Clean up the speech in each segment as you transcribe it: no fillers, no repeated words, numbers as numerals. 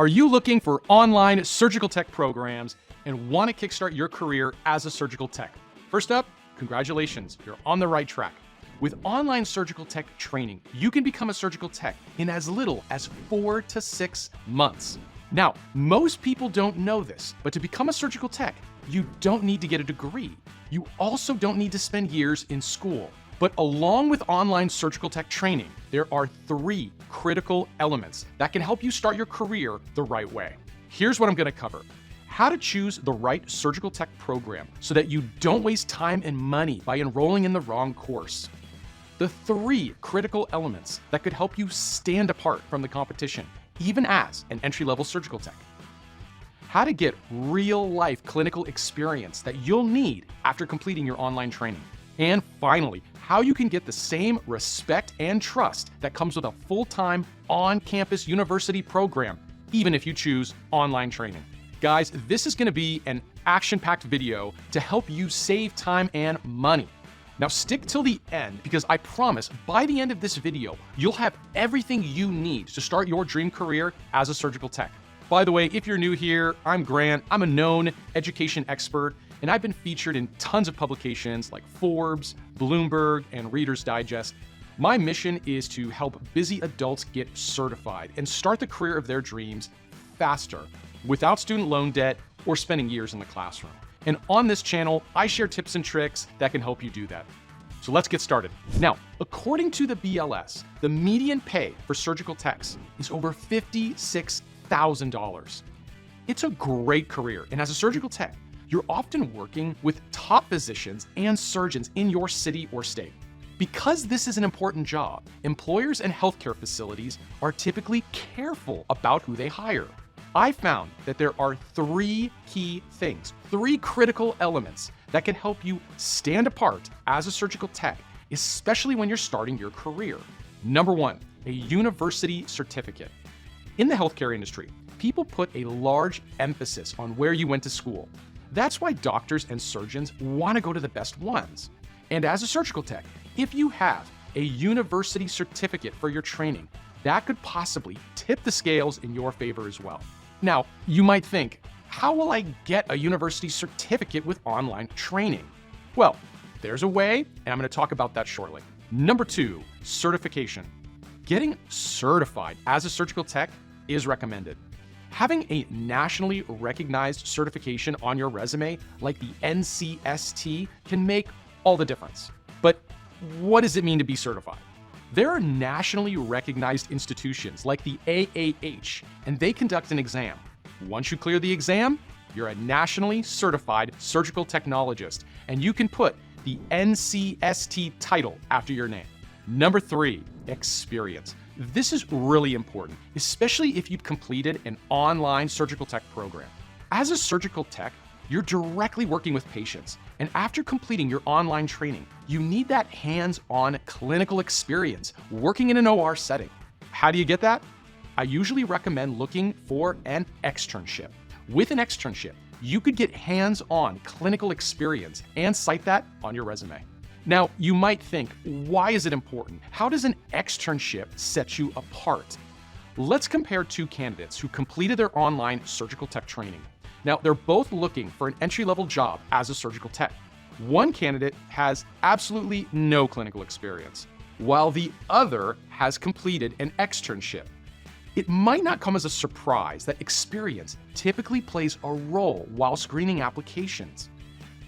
Are you looking for online surgical tech programs and want to kickstart your career as a surgical tech? First up, congratulations, you're on the right track. With online surgical tech training, you can become a surgical tech in as little as 4 to 6 months. Now, most people don't know this, but to become a surgical tech, you don't need to get a degree. You also don't need to spend years in school. But along with online surgical tech training, there are 3 critical elements that can help you start your career the right way. Here's what I'm going to cover: how to choose the right surgical tech program so that you don't waste time and money by enrolling in the wrong course. The 3 critical elements that could help you stand apart from the competition, even as an entry-level surgical tech. How to get real-life clinical experience that you'll need after completing your online training. And finally, how you can get the same respect and trust that comes with a full-time, on-campus university program, even if you choose online training. Guys, this is going to be an action-packed video to help you save time and money. Now stick till the end, because I promise by the end of this video, you'll have everything you need to start your dream career as a surgical tech. By the way, if you're new here, I'm Grant. I'm a known education expert, and I've been featured in tons of publications like Forbes, Bloomberg, and Reader's Digest. My mission is to help busy adults get certified and start the career of their dreams faster, without student loan debt or spending years in the classroom. And on this channel, I share tips and tricks that can help you do that. So let's get started. Now, according to the BLS, the median pay for surgical techs is over $56,000. It's a great career, and as a surgical tech, you're often working with top physicians and surgeons in your city or state. Because this is an important job, employers and healthcare facilities are typically careful about who they hire. I found that there are 3 key things, 3 critical elements that can help you stand apart as a surgical tech, especially when you're starting your career. Number 1, a university certificate. In the healthcare industry, people put a large emphasis on where you went to school. That's why doctors and surgeons want to go to the best ones. And as a surgical tech, if you have a university certificate for your training, that could possibly tip the scales in your favor as well. Now, you might think, how will I get a university certificate with online training? Well, there's a way, and I'm going to talk about that shortly. Number 2, certification. Getting certified as a surgical tech is recommended. Having a nationally recognized certification on your resume, like the NCST, can make all the difference. But what does it mean to be certified? There are nationally recognized institutions like the AAH, and they conduct an exam. Once you clear the exam, you're a nationally certified surgical technologist, and you can put the NCST title after your name. Number 3, experience. This is really important, especially if you've completed an online surgical tech program. As a surgical tech, you're directly working with patients, and after completing your online training, you need that hands-on clinical experience working in an OR setting. How do you get that? I usually recommend looking for an externship. With an externship, you could get hands-on clinical experience and cite that on your resume. Now, you might think, why is it important? How does an externship set you apart? Let's compare 2 candidates who completed their online surgical tech training. Now, they're both looking for an entry-level job as a surgical tech. One candidate has absolutely no clinical experience, while the other has completed an externship. It might not come as a surprise that experience typically plays a role while screening applications.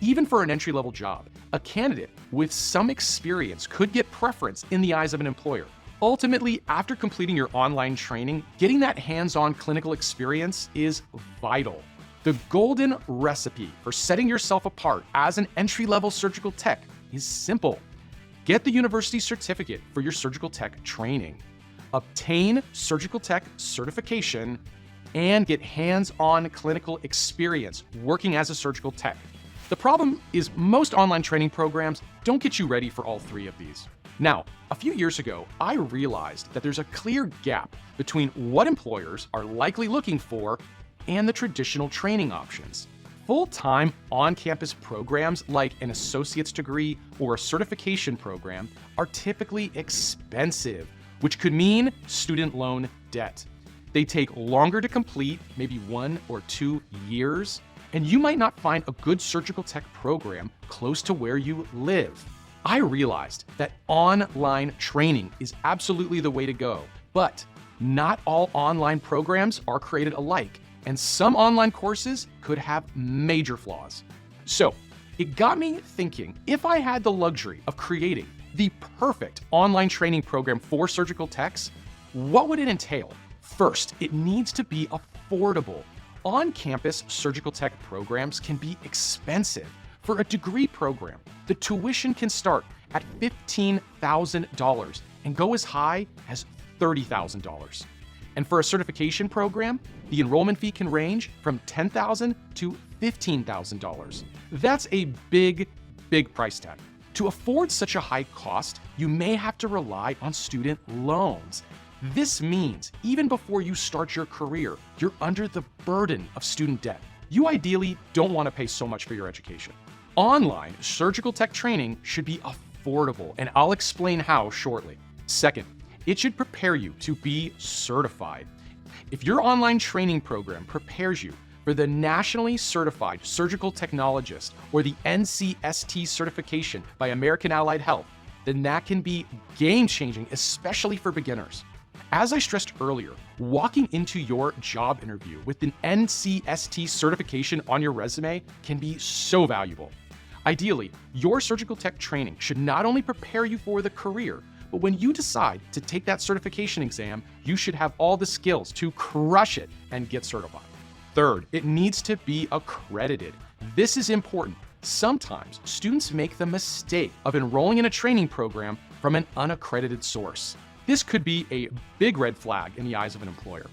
Even for an entry-level job, a candidate with some experience could get preference in the eyes of an employer. Ultimately, after completing your online training, getting that hands-on clinical experience is vital. The golden recipe for setting yourself apart as an entry-level surgical tech is simple. Get the university certificate for your surgical tech training. Obtain surgical tech certification and get hands-on clinical experience working as a surgical tech. The problem is most online training programs don't get you ready for all 3 of these. Now, a few years ago, I realized that there's a clear gap between what employers are likely looking for and the traditional training options. Full-time on-campus programs like an associate's degree or a certification program are typically expensive, which could mean student loan debt. They take longer to complete, maybe 1 or 2 years, and you might not find a good surgical tech program close to where you live. I realized that online training is absolutely the way to go, but not all online programs are created alike, and some online courses could have major flaws. So it got me thinking, if I had the luxury of creating the perfect online training program for surgical techs, what would it entail? First, it needs to be affordable. On-campus surgical tech programs can be expensive. For a degree program, the tuition can start at $15,000 and go as high as $30,000. And for a certification program, the enrollment fee can range from $10,000 to $15,000. That's a big price tag. To afford such a high cost, you may have to rely on student loans. This means even before you start your career, you're under the burden of student debt. You ideally don't want to pay so much for your education. Online surgical tech training should be affordable, and I'll explain how shortly. Second, it should prepare you to be certified. If your online training program prepares you for the Nationally Certified Surgical Technologist or the NCST certification by American Allied Health, then that can be game-changing, especially for beginners. As I stressed earlier, walking into your job interview with an NCST certification on your resume can be so valuable. Ideally, your surgical tech training should not only prepare you for the career, but when you decide to take that certification exam, you should have all the skills to crush it and get certified. Third, it needs to be accredited. This is important. Sometimes students make the mistake of enrolling in a training program from an unaccredited source. This could be a big red flag in the eyes of an employer.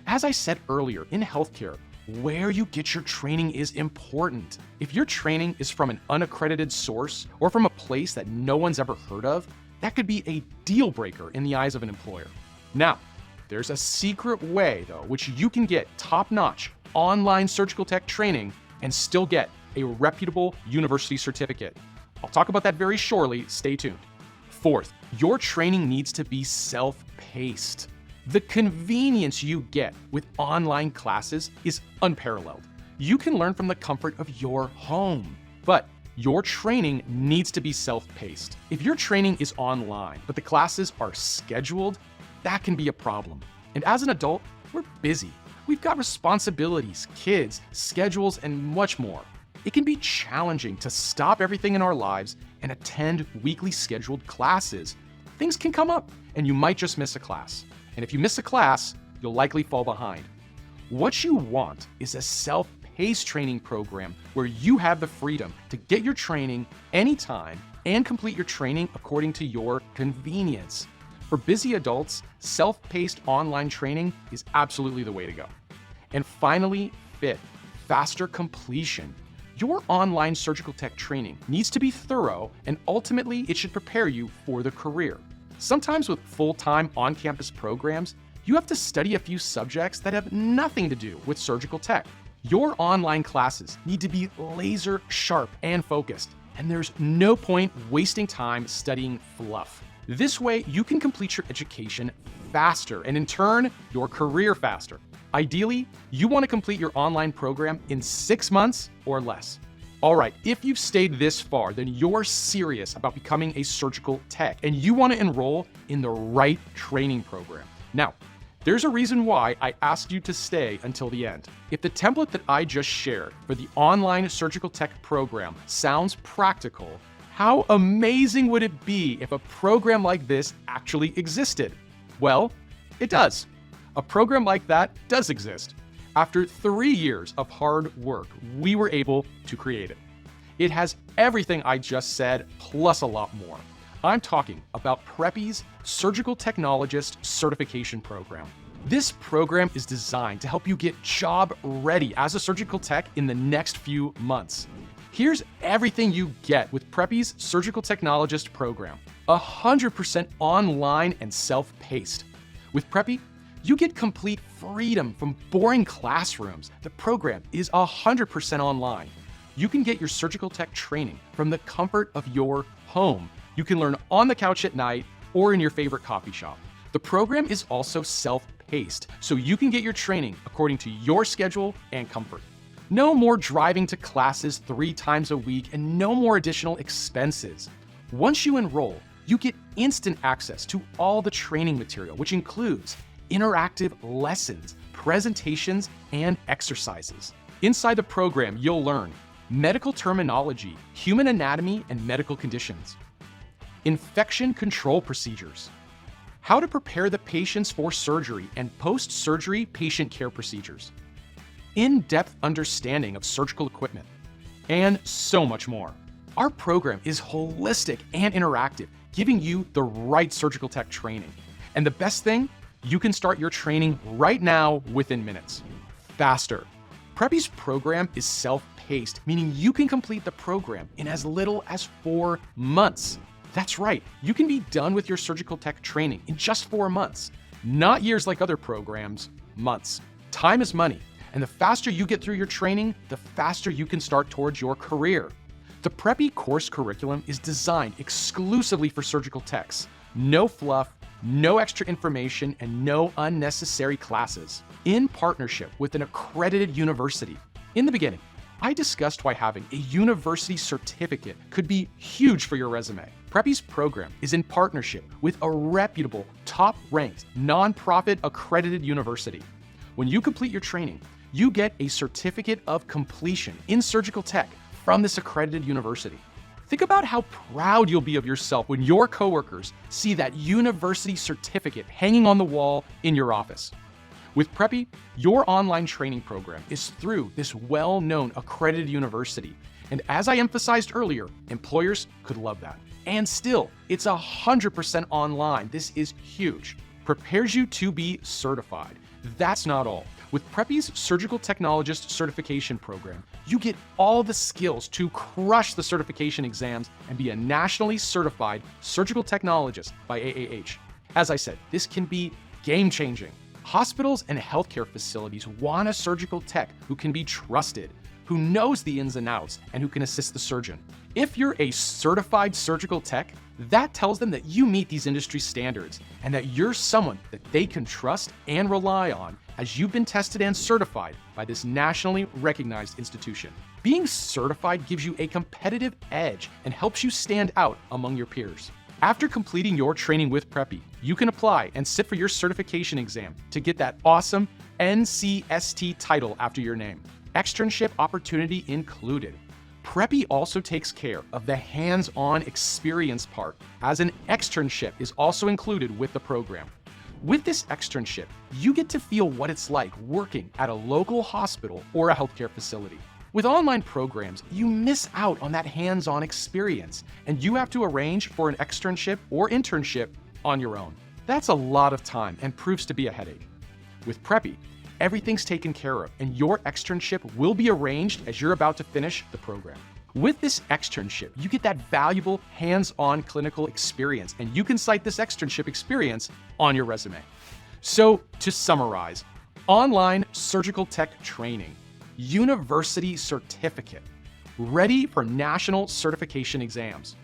As I said earlier, in healthcare, where you get your training is important. If your training is from an unaccredited source or from a place that no one's ever heard of, that could be a deal breaker in the eyes of an employer. Now, there's a secret way, though, which you can get top-notch online surgical tech training and still get a reputable university certificate. I'll talk about that very shortly. Stay tuned. Fourth, your training needs to be self-paced. The convenience you get with online classes is unparalleled. You can learn from the comfort of your home, but your training needs to be self-paced. If your training is online, but the classes are scheduled, that can be a problem. And as an adult, we're busy. We've got responsibilities, kids, schedules, and much more. It can be challenging to stop everything in our lives and attend weekly scheduled classes. Things can come up, and you might just miss a class. And if you miss a class, you'll likely fall behind. What you want is a self-paced training program where you have the freedom to get your training anytime and complete your training according to your convenience. For busy adults, self-paced online training is absolutely the way to go. And finally, fifth, faster completion. Your online surgical tech training needs to be thorough, and ultimately it should prepare you for the career. Sometimes with full-time on-campus programs, you have to study a few subjects that have nothing to do with surgical tech. Your online classes need to be laser sharp and focused, and there's no point wasting time studying fluff. This way, you can complete your education faster and in turn, your career faster. Ideally, you want to complete your online program in 6 months or less. All right, if you've stayed this far, then you're serious about becoming a surgical tech and you want to enroll in the right training program. Now, there's a reason why I asked you to stay until the end. If the template that I just shared for the online surgical tech program sounds practical, how amazing would it be if a program like this actually existed? Well, it does. A program like that does exist. After 3 years of hard work, we were able to create it. It has everything I just said, plus a lot more. I'm talking about Preppy's Surgical Technologist Certification Program. This program is designed to help you get job ready as a surgical tech in the next few months. Here's everything you get with Preppy's Surgical Technologist program. 100% online and self-paced. With Preppy, you get complete freedom from boring classrooms. The program is 100% online. You can get your surgical tech training from the comfort of your home. You can learn on the couch at night or in your favorite coffee shop. The program is also self-paced. paced so you can get your training according to your schedule and comfort. No more driving to classes 3 times a week and no more additional expenses. Once you enroll, you get instant access to all the training material, which includes interactive lessons, presentations, and exercises. Inside the program, you'll learn medical terminology, human anatomy and medical conditions, infection control procedures, how to prepare the patients for surgery and post-surgery patient care procedures, in-depth understanding of surgical equipment, and so much more. Our program is holistic and interactive, giving you the right surgical tech training. And the best thing, you can start your training right now within minutes. Faster. Preppy's program is self-paced, meaning you can complete the program in as little as 4 months. That's right, you can be done with your surgical tech training in just 4 months. Not years like other programs, months. Time is money, and the faster you get through your training, the faster you can start towards your career. The Preppy course curriculum is designed exclusively for surgical techs. No fluff, no extra information, and no unnecessary classes. In partnership with an accredited university. In the beginning, I discussed why having a university certificate could be huge for your resume. Preppy's program is in partnership with a reputable, top-ranked, nonprofit accredited university. When you complete your training, you get a certificate of completion in surgical tech from this accredited university. Think about how proud you'll be of yourself when your coworkers see that university certificate hanging on the wall in your office. With Preppy, your online training program is through this well-known accredited university. And as I emphasized earlier, employers could love that. And still, it's 100% online. This is huge. Prepares you to be certified. That's not all. With Preppy's Surgical Technologist certification program, you get all the skills to crush the certification exams and be a nationally certified surgical technologist by AAH. As I said, this can be game-changing. Hospitals and healthcare facilities want a surgical tech who can be trusted, who knows the ins and outs, and who can assist the surgeon. If you're a certified surgical tech, that tells them that you meet these industry standards and that you're someone that they can trust and rely on, as you've been tested and certified by this nationally recognized institution. Being certified gives you a competitive edge and helps you stand out among your peers. After completing your training with Preppy, you can apply and sit for your certification exam to get that awesome NCST title after your name. Externship opportunity included. Preppy also takes care of the hands-on experience part, as an externship is also included with the program. With this externship, you get to feel what it's like working at a local hospital or a healthcare facility. With online programs, you miss out on that hands-on experience, and you have to arrange for an externship or internship on your own. That's a lot of time and proves to be a headache. With Preppy, everything's taken care of, and your externship will be arranged as you're about to finish the program. With this externship, you get that valuable hands-on clinical experience, and you can cite this externship experience on your resume. So, to summarize, online surgical tech training, university certificate, ready for national certification exams,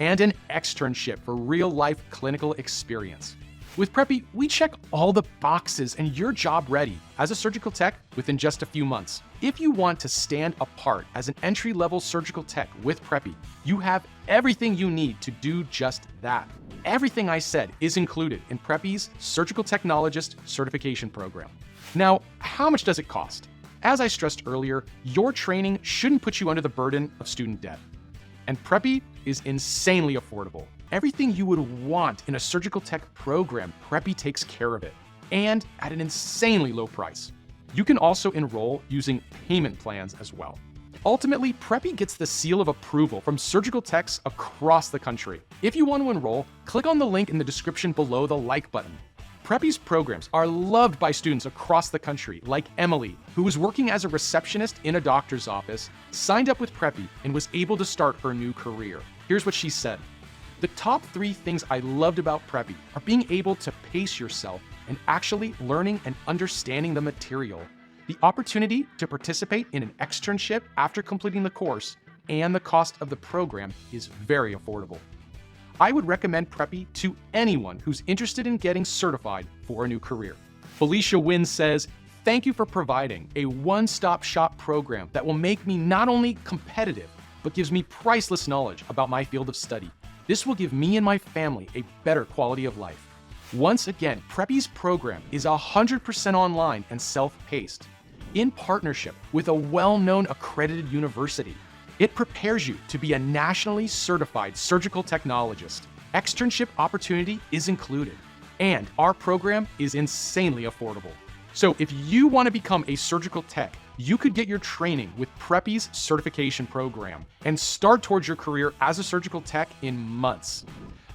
and an externship for real-life clinical experience. With Preppy, we check all the boxes and you're job ready as a surgical tech within just a few months. If you want to stand apart as an entry-level surgical tech with Preppy, you have everything you need to do just that. Everything I said is included in Preppy's Surgical Technologist certification program. Now, how much does it cost? As I stressed earlier, your training shouldn't put you under the burden of student debt. And Preppy is insanely affordable. Everything you would want in a surgical tech program, Preppy takes care of it, and at an insanely low price. You can also enroll using payment plans as well. Ultimately, Preppy gets the seal of approval from surgical techs across the country. If you want to enroll, click on the link in the description below the like button. Preppy's programs are loved by students across the country, like Emily, who was working as a receptionist in a doctor's office, signed up with Preppy, and was able to start her new career. Here's what she said. The top 3 things I loved about Preppy are being able to pace yourself and actually learning and understanding the material, the opportunity to participate in an externship after completing the course, and the cost of the program is very affordable. I would recommend Preppy to anyone who's interested in getting certified for a new career. Felicia Wynn says, "Thank you for providing a one-stop shop program that will make me not only competitive, but gives me priceless knowledge about my field of study. This will give me and my family a better quality of life." Once again, Preppy's program is 100% online and self-paced, in partnership with a well-known accredited university. It prepares you to be a nationally certified surgical technologist. Externship opportunity is included, and our program is insanely affordable. So if you want to become a surgical tech, you could get your training with Preppy's certification program and start towards your career as a surgical tech in months.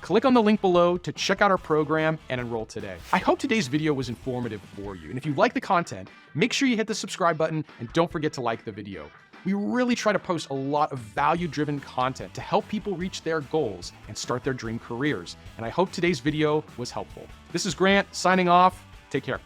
Click on the link below to check out our program and enroll today. I hope today's video was informative for you, and if you like the content, make sure you hit the subscribe button and don't forget to like the video. We really try to post a lot of value-driven content to help people reach their goals and start their dream careers, and I hope today's video was helpful. This is Grant signing off. Take care.